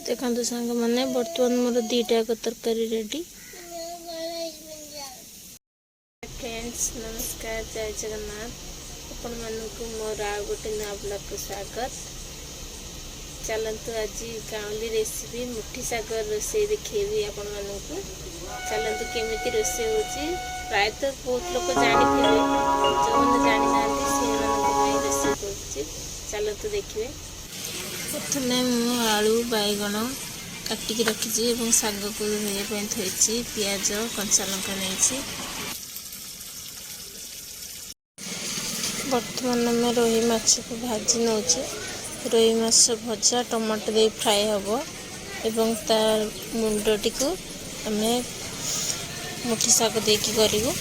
देखो सांग मैंने बर्तमान मोर दीटा तरकारी रेडी। फ्रेंड्स नमस्कार, जय जगन्नाथ। आपण मानक मोर आ गोटे नया ब्लॉग को स्वागत। चलतु आज गाँवली रेसिपी मुठी सागर रोसे देखी आपण मानक। चलतु केमी रोसे हो प्रायतः बहुत लोग जानी जो मैंने जानी ना से रोसे कर। चलतु देखिए। प्रथम आलू बैगण काटिकी रखी साग को धोने थोड़ी पियाज कंचा लंका नहीं। बर्तमान आम रोही माछ को भाजी नौ। रोही माछ भजा टमाटो दे फ्राए हम एवं तार मुंडटी को आम मुठी साग देकी करूँ।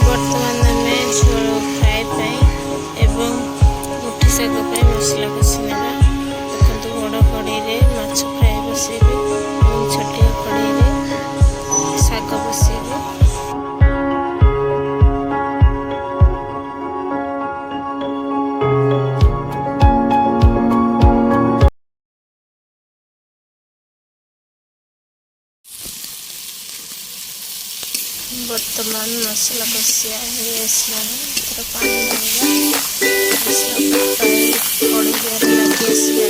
बर्तमान आम झोल फ्राए एवं मुठी साग मसला कषि ना। देखो बड़ कड़े माछ फ्राए बसैबे और छोटिया कड़े साग बसैबे। बर्तमान मसला कषिया आसला पानी मसला कड़ी लगी आसला।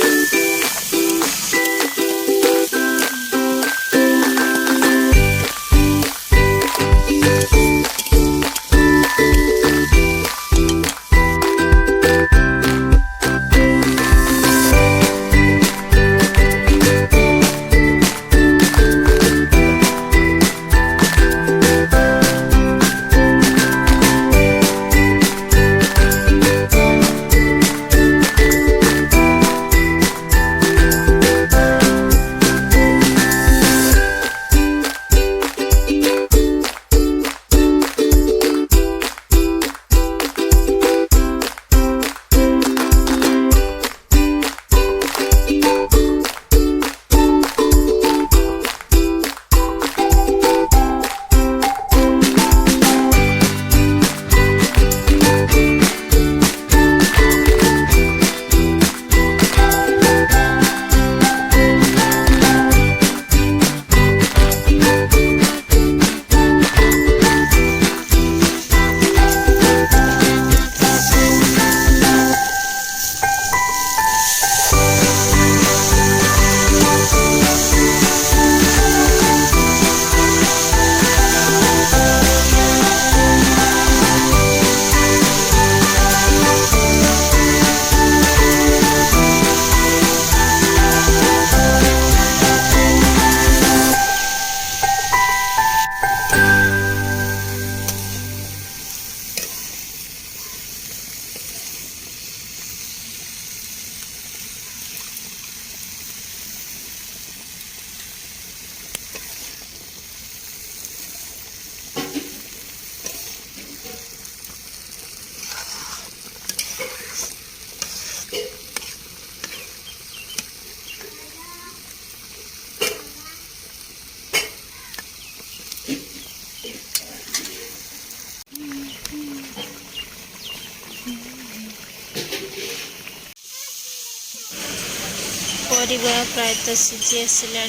परिवा प्रायतः सीझी आसला।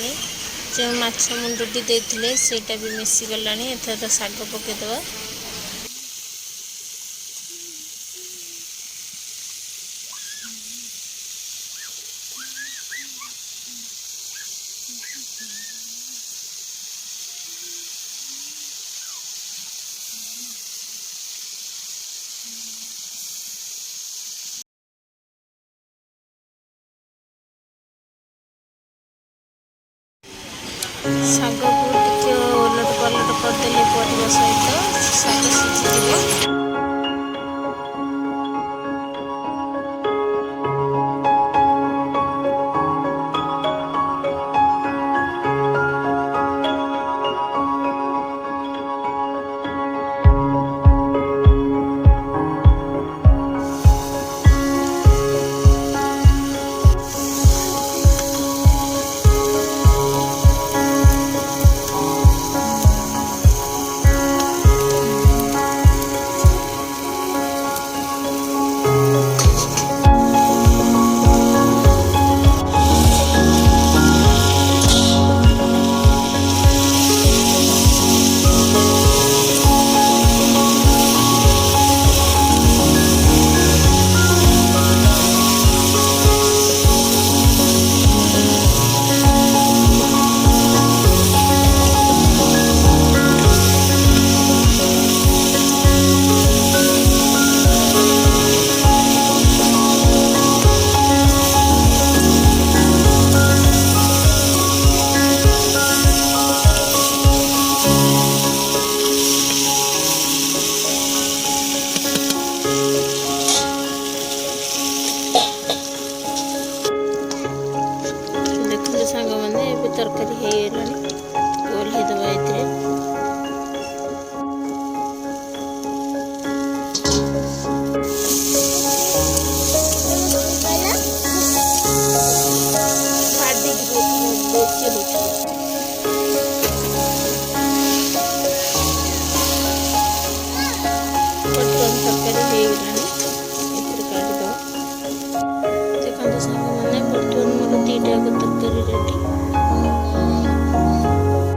जो माछ मुंडटी देते सेटा भी मिसीगला। एथर शाग पकईदे। साग को टिके ओलट पलट करदे परिवा सहित साग सीझी। ଦେଉଥିଲୁ।